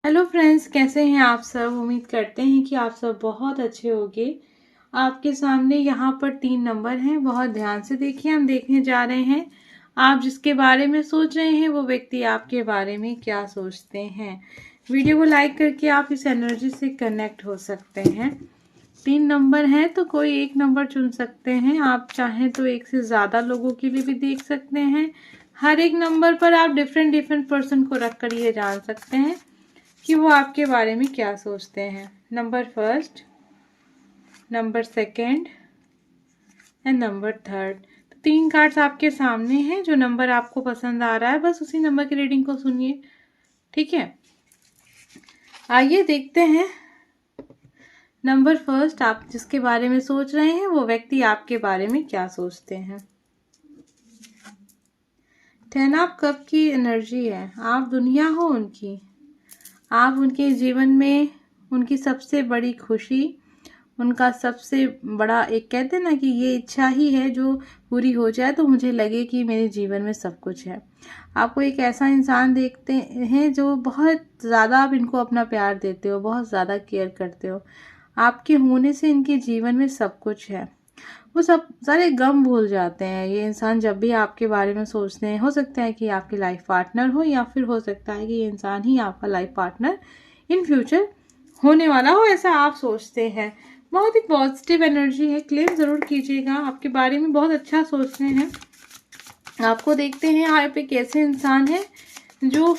Hello friends, कैसे हैं आप सब। उम्मीद करते हैं कि आप सब बहुत अच्छे होंगे। आपके सामने यहाँ पर 3 नंबर हैं, बहुत ध्यान से देखिए। हम देखने जा रहे हैं आप जिसके बारे में सोच रहे हैं वो व्यक्ति आपके बारे में क्या सोचते हैं। वीडियो को लाइक करके आप इस एनर्जी से कनेक्ट हो सकते हैं। 3 नंबर हैं तो कोई एक नंबर चुन सकते हैं। आप चाहें तो एक से ज़्यादा लोगों के लिए भी देख सकते हैं। हर एक नंबर पर आप डिफरेंट डिफरेंट पर्सन को रख कर ये जान सकते हैं कि वो आपके बारे में क्या सोचते हैं। Number first, number second and number third. तो 3 कार्ड्स आपके सामने हैं। जो नंबर आपको पसंद आ रहा है बस उसी नंबर की रीडिंग को सुनिए, ठीक है। आइए देखते हैं। नंबर फर्स्ट, आप जिसके बारे में सोच रहे हैं वो व्यक्ति आपके बारे में क्या सोचते हैं। 10 ऑफ कप की एनर्जी है। आप दुनिया हो उनकी। आप उनके जीवन में उनकी सबसे बड़ी खुशी, उनका सबसे बड़ा, एक कहते हैं ना कि ये इच्छा ही है जो पूरी हो जाए तो मुझे लगे कि मेरे जीवन में सब कुछ है। आपको एक ऐसा इंसान देखते हैं जो बहुत ज़्यादा आप इनको अपना प्यार देते हो, बहुत ज़्यादा केयर करते हो। आपके होने से इनके जीवन में सब कुछ है। वो सब सारे गम भूल जाते हैं। ये इंसान जब भी आपके बारे में सोचते हैं, हो सकता है कि आपके लाइफ पार्टनर हो या फिर हो सकता है कि ये इंसान ही आपका लाइफ पार्टनर इन फ्यूचर होने वाला हो, ऐसा आप सोचते हैं। बहुत ही पॉजिटिव एनर्जी है। क्लेम ज़रूर कीजिएगा, आपके बारे में बहुत अच्छा सोच रहे हैं। आपको देखते हैं आप एक ऐसे इंसान है जो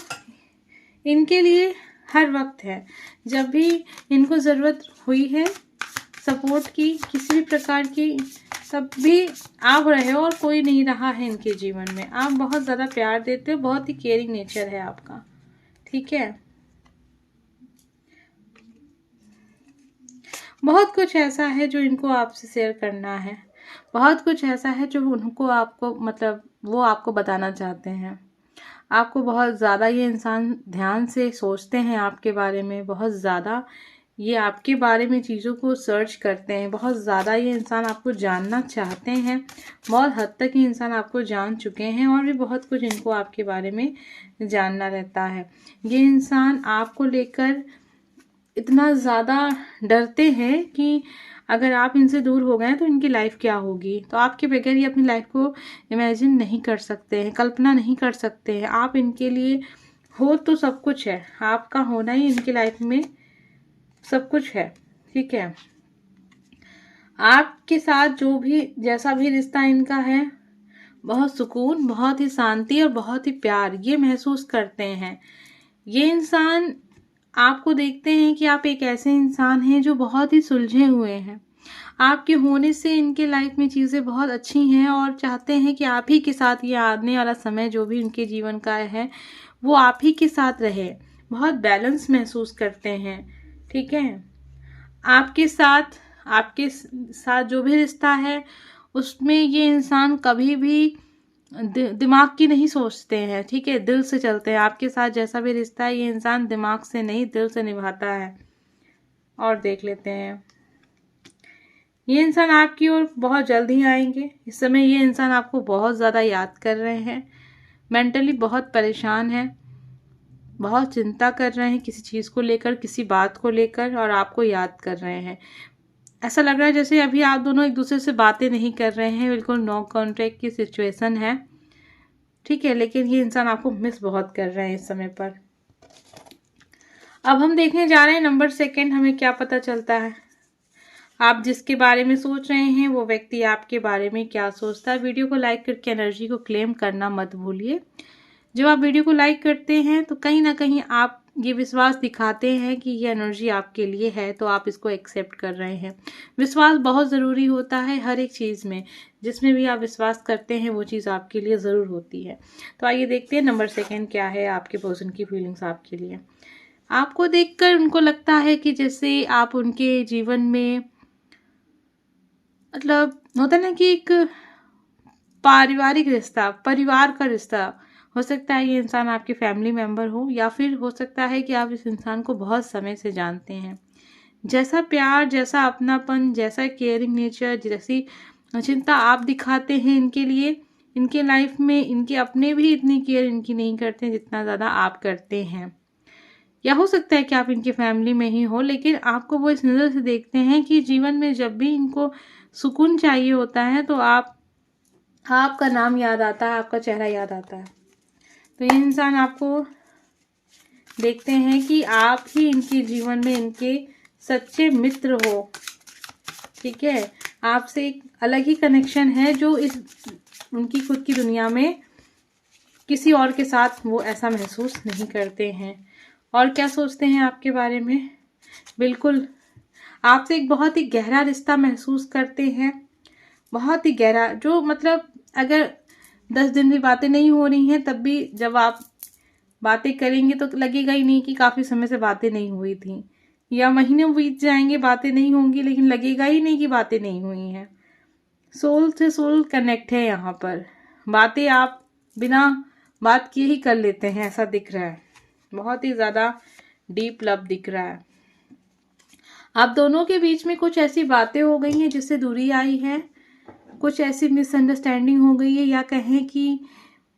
इनके लिए हर वक्त है। जब भी इनको ज़रूरत हुई है सपोर्ट की, किसी भी प्रकार की, तब भी आप रहे हो और कोई नहीं रहा है इनके जीवन में। आप बहुत ज़्यादा प्यार देते हो, बहुत ही केयरिंग नेचर है आपका, ठीक है। बहुत कुछ ऐसा है जो इनको आपसे शेयर करना है। बहुत कुछ ऐसा है जो उनको आपको मतलब वो आपको बताना चाहते हैं। आपको बहुत ज़्यादा ये इंसान ध्यान से सोचते हैं आपके बारे में। बहुत ज़्यादा ये आपके बारे में चीज़ों को सर्च करते हैं। बहुत ज़्यादा ये इंसान आपको जानना चाहते हैं। बहुत हद तक ये इंसान आपको जान चुके हैं और भी बहुत कुछ इनको आपके बारे में जानना रहता है। ये इंसान आपको लेकर इतना ज़्यादा डरते हैं कि अगर आप इनसे दूर हो गए तो इनकी लाइफ क्या होगी। तो आपके बगैर ये अपनी लाइफ को इमेजिन नहीं कर सकते हैं, कल्पना नहीं कर सकते हैं। आप इनके लिए हो तो सब कुछ है। आपका होना ही इनकी लाइफ में सब कुछ है, ठीक है। आपके साथ जो भी जैसा भी रिश्ता इनका है, बहुत सुकून, बहुत ही शांति और बहुत ही प्यार ये महसूस करते हैं। ये इंसान आपको देखते हैं कि आप एक ऐसे इंसान हैं जो बहुत ही सुलझे हुए हैं। आपके होने से इनके लाइफ में चीज़ें बहुत अच्छी हैं और चाहते हैं कि आप ही के साथ ये आने वाला समय जो भी उनके जीवन का है वो आप ही के साथ रहे। बहुत बैलेंस महसूस करते हैं, ठीक है। आपके साथ जो भी रिश्ता है उसमें ये इंसान कभी भी दिमाग की नहीं सोचते हैं, ठीक है। दिल से चलते हैं। आपके साथ जैसा भी रिश्ता है ये इंसान दिमाग से नहीं दिल से निभाता है। और देख लेते हैं, ये इंसान आपकी ओर बहुत जल्द ही आएंगे। इस समय ये इंसान आपको बहुत ज़्यादा याद कर रहे हैं। मेंटली बहुत परेशान है, बहुत चिंता कर रहे हैं किसी चीज़ को लेकर, किसी बात को लेकर, और आपको याद कर रहे हैं। ऐसा लग रहा है जैसे अभी आप दोनों एक दूसरे से बातें नहीं कर रहे हैं, बिल्कुल नो कॉन्टेक्ट की सिचुएशन है, ठीक है। लेकिन ये इंसान आपको मिस बहुत कर रहे हैं इस समय पर। अब हम देखने जा रहे हैं नंबर सेकंड, हमें क्या पता चलता है। आप जिसके बारे में सोच रहे हैं वो व्यक्ति आपके बारे में क्या सोचता है। वीडियो को लाइक करके एनर्जी को क्लेम करना मत भूलिए। जब आप वीडियो को लाइक करते हैं तो कहीं ना कहीं आप ये विश्वास दिखाते हैं कि ये एनर्जी आपके लिए है, तो आप इसको एक्सेप्ट कर रहे हैं। विश्वास बहुत ज़रूरी होता है हर एक चीज़ में। जिसमें भी आप विश्वास करते हैं वो चीज़ आपके लिए ज़रूर होती है। तो आइए देखते हैं नंबर सेकंड क्या है आपके पर्सन की फीलिंग्स आपके लिए। आपको देखकर उनको लगता है कि जैसे आप उनके जीवन में मतलब होता है ना कि एक पारिवारिक रिश्ता, परिवार का रिश्ता हो सकता है। ये इंसान आपके फैमिली मेंबर हो या फिर हो सकता है कि आप इस इंसान को बहुत समय से जानते हैं। जैसा प्यार, जैसा अपनापन, जैसा केयरिंग नेचर, जैसी चिंता आप दिखाते हैं इनके लिए, इनके लाइफ में इनके अपने भी इतनी केयर इनकी नहीं करते जितना ज़्यादा आप करते हैं। या हो सकता है कि आप इनकी फैमिली में ही हो, लेकिन आपको वो इस नज़र से देखते हैं कि जीवन में जब भी इनको सुकून चाहिए होता है तो आपका नाम याद आता है, आपका चेहरा याद आता है। तो ये इंसान आपको देखते हैं कि आप ही इनके जीवन में इनके सच्चे मित्र हो, ठीक है। आपसे एक अलग ही कनेक्शन है जो इस उनकी खुद की दुनिया में किसी और के साथ वो ऐसा महसूस नहीं करते हैं। और क्या सोचते हैं आपके बारे में? बिल्कुल आपसे एक बहुत ही गहरा रिश्ता महसूस करते हैं, बहुत ही गहरा, जो मतलब अगर 10 दिन भी बातें नहीं हो रही हैं तब भी जब आप बातें करेंगे तो लगेगा ही नहीं कि काफ़ी समय से बातें नहीं हुई थी, या महीने बीत जाएंगे बातें नहीं होंगी लेकिन लगेगा ही नहीं कि बातें नहीं हुई हैं। सोल से सोल कनेक्ट है यहाँ पर, बातें आप बिना बात किए ही कर लेते हैं, ऐसा दिख रहा है। बहुत ही ज़्यादा डीप लव दिख रहा है। आप दोनों के बीच में कुछ ऐसी बातें हो गई हैं जिससे दूरी आई है, कुछ ऐसी मिसअंडरस्टैंडिंग हो गई है, या कहें कि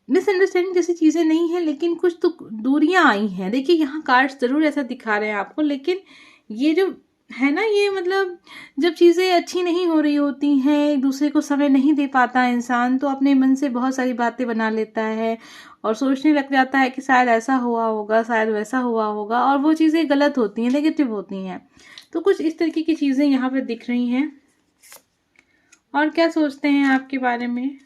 मिसअंडरस्टैंडिंग जैसी चीज़ें नहीं है लेकिन कुछ तो दूरियां आई हैं। देखिए यहाँ कार्ड्स ज़रूर ऐसा दिखा रहे हैं आपको, लेकिन ये जो है ना, ये मतलब जब चीज़ें अच्छी नहीं हो रही होती हैं, एक दूसरे को समय नहीं दे पाता इंसान, तो अपने मन से बहुत सारी बातें बना लेता है और सोचने लग जाता है कि शायद ऐसा हुआ होगा, शायद वैसा हुआ होगा, और वो चीज़ें गलत होती हैं, नेगेटिव होती हैं। तो कुछ इस तरीके की चीज़ें यहाँ पर दिख रही हैं। और क्या सोचते हैं आपके बारे में?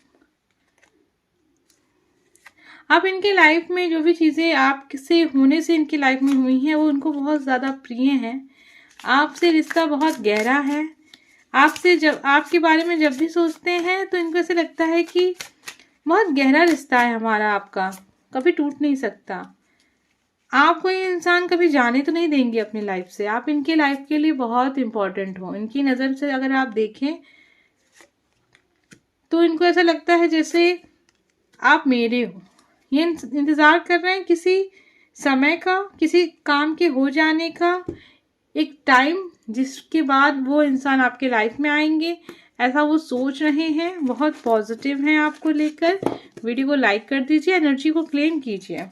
आप इनके लाइफ में जो भी चीज़ें आपसे होने से इनकी लाइफ में हुई हैं वो उनको बहुत ज़्यादा प्रिय हैं। आपसे रिश्ता बहुत गहरा है। आपसे जब आपके बारे में जब भी सोचते हैं तो इनको ऐसे लगता है कि बहुत गहरा रिश्ता है हमारा आपका, कभी टूट नहीं सकता। आप कोई इंसान कभी जाने तो नहीं देंगे अपनी लाइफ से, आप इनके लाइफ के लिए बहुत इम्पोर्टेंट हो। इनकी नज़र से अगर आप देखें तो इनको ऐसा लगता है जैसे आप मेरे हो। ये इंतज़ार कर रहे हैं किसी समय का, किसी काम के हो जाने का, एक टाइम जिसके बाद वो इंसान आपके लाइफ में आएंगे, ऐसा वो सोच रहे हैं। बहुत पॉजिटिव हैं आपको लेकर। वीडियो को लाइक कर दीजिए, एनर्जी को क्लेम कीजिए।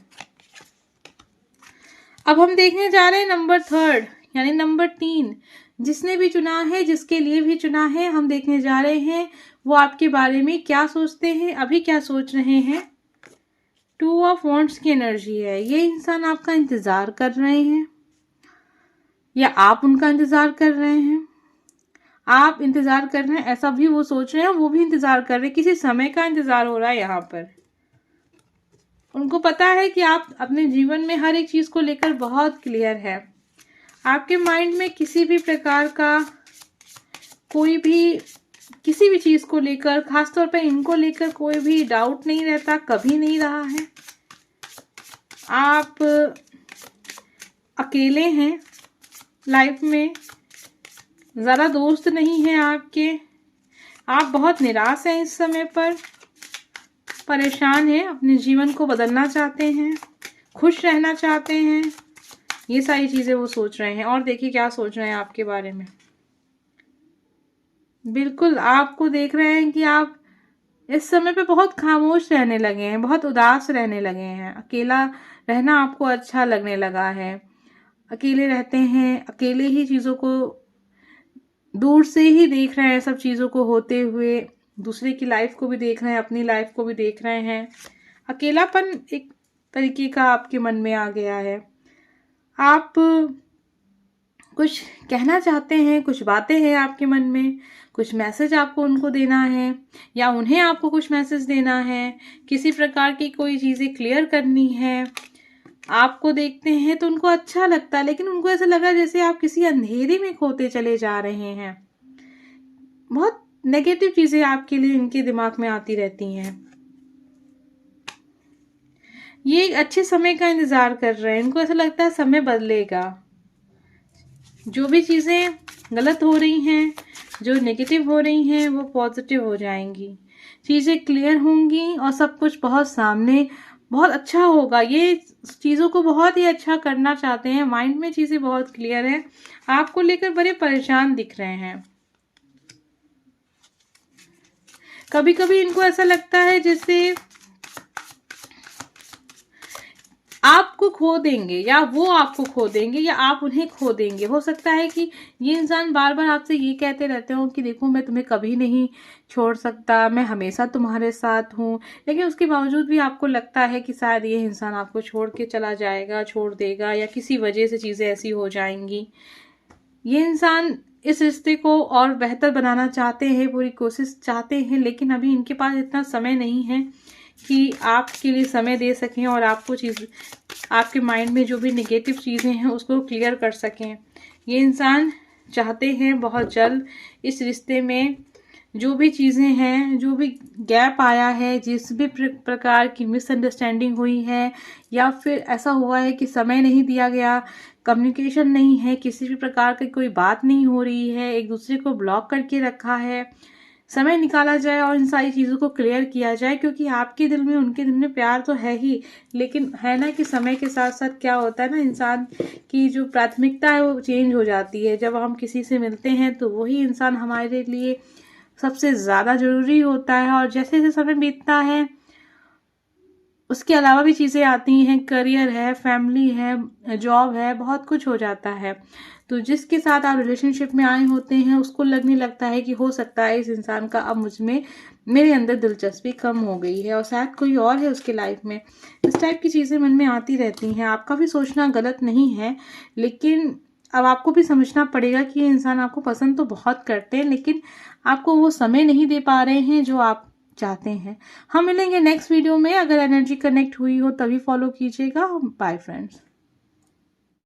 अब हम देखने जा रहे हैं नंबर 3 यानी नंबर 3। जिसने भी चुना है, जिसके लिए भी चुना है, हम देखने जा रहे हैं वो आपके बारे में क्या सोचते हैं, अभी क्या सोच रहे हैं। 2 ऑफ वॉन्ड्स की एनर्जी है। ये इंसान आपका इंतज़ार कर रहे हैं या आप उनका इंतज़ार कर रहे हैं। आप इंतज़ार कर रहे हैं ऐसा भी वो सोच रहे हैं, वो भी इंतज़ार कर रहे हैं, किसी समय का इंतज़ार हो रहा है यहाँ पर। उनको पता है कि आप अपने जीवन में हर एक चीज़ को लेकर बहुत क्लियर है। आपके माइंड में किसी भी प्रकार का कोई भी किसी भी चीज़ को लेकर, खासतौर पर इनको लेकर कोई भी डाउट नहीं रहता, कभी नहीं रहा है। आप अकेले हैं लाइफ में, ज़्यादा दोस्त नहीं हैं आपके। आप बहुत निराश हैं इस समय पर, परेशान हैं, अपने जीवन को बदलना चाहते हैं, खुश रहना चाहते हैं। ये सारी चीज़ें वो सोच रहे हैं। और देखिए क्या सोच रहे हैं आपके बारे में। बिल्कुल आपको देख रहे हैं कि आप इस समय पे बहुत खामोश रहने लगे हैं, बहुत उदास रहने लगे हैं। अकेला रहना आपको अच्छा लगने लगा है। अकेले रहते हैं, अकेले ही चीज़ों को दूर से ही देख रहे हैं, सब चीज़ों को होते हुए, दूसरे की लाइफ को भी देख रहे हैं, अपनी लाइफ को भी देख रहे हैं। अकेलापन एक तरीके का आपके मन में आ गया है। आप कुछ कहना चाहते हैं, कुछ बातें हैं आपके मन में, कुछ मैसेज आपको उनको देना है या उन्हें आपको कुछ मैसेज देना है, किसी प्रकार की कोई चीज़ें क्लियर करनी है। आपको देखते हैं तो उनको अच्छा लगता है, लेकिन उनको ऐसा लगा जैसे आप किसी अंधेरे में खोते चले जा रहे हैं। बहुत नेगेटिव चीज़ें आपके लिए इनके दिमाग में आती रहती हैं। ये एक अच्छे समय का इंतज़ार कर रहे हैं। इनको ऐसा लगता है समय बदलेगा, जो भी चीज़ें गलत हो रही हैं, जो नेगेटिव हो रही हैं, वो पॉजिटिव हो जाएंगी, चीज़ें क्लियर होंगी और सब कुछ बहुत सामने बहुत अच्छा होगा। ये चीज़ों को बहुत ही अच्छा करना चाहते हैं, माइंड में चीज़ें बहुत क्लियर हैं, आपको लेकर बड़े परेशान दिख रहे हैं। कभी कभी इनको ऐसा लगता है जैसे आपको खो देंगे, या वो आपको खो देंगे, या आप उन्हें खो देंगे। हो सकता है कि ये इंसान बार बार आपसे ये कहते रहते हो कि देखो मैं तुम्हें कभी नहीं छोड़ सकता, मैं हमेशा तुम्हारे साथ हूँ, लेकिन उसके बावजूद भी आपको लगता है कि शायद ये इंसान आपको छोड़ के चला जाएगा, छोड़ देगा, या किसी वजह से चीज़ें ऐसी हो जाएंगी। ये इंसान इस रिश्ते को और बेहतर बनाना चाहते हैं, पूरी कोशिश चाहते हैं, लेकिन अभी इनके पास इतना समय नहीं है कि आपके लिए समय दे सकें और आपको चीज़, आपके माइंड में जो भी नेगेटिव चीज़ें हैं उसको क्लियर कर सकें। ये इंसान चाहते हैं बहुत जल्द इस रिश्ते में जो भी चीज़ें हैं, जो भी गैप आया है, जिस भी प्रकार की मिसअंडरस्टैंडिंग हुई है, या फिर ऐसा हुआ है कि समय नहीं दिया गया, कम्युनिकेशन नहीं है, किसी भी प्रकार की कोई बात नहीं हो रही है, एक दूसरे को ब्लॉक करके रखा है, समय निकाला जाए और इन सारी चीज़ों को क्लियर किया जाए। क्योंकि आपके दिल में, उनके दिल में प्यार तो है ही, लेकिन है ना कि समय के साथ साथ क्या होता है ना, इंसान की जो प्राथमिकता है वो चेंज हो जाती है। जब हम किसी से मिलते हैं तो वही इंसान हमारे लिए सबसे ज़्यादा ज़रूरी होता है, और जैसे जैसे समय बीतता है उसके अलावा भी चीज़ें आती हैं, करियर है, फैमिली है, जॉब है, बहुत कुछ हो जाता है। तो जिसके साथ आप रिलेशनशिप में आए होते हैं उसको लगने लगता है कि हो सकता है इस इंसान का अब मुझ में, मेरे अंदर दिलचस्पी कम हो गई है और शायद कोई और है उसके लाइफ में। इस टाइप की चीज़ें मन में आती रहती हैं। आपका भी सोचना गलत नहीं है, लेकिन अब आपको भी समझना पड़ेगा कि ये इंसान आपको पसंद तो बहुत करते हैं, लेकिन आपको वो समय नहीं दे पा रहे हैं जो आप चाहते हैं। हम मिलेंगे नेक्स्ट वीडियो में। अगर एनर्जी कनेक्ट हुई हो तभी फॉलो कीजिएगा। Bye friends.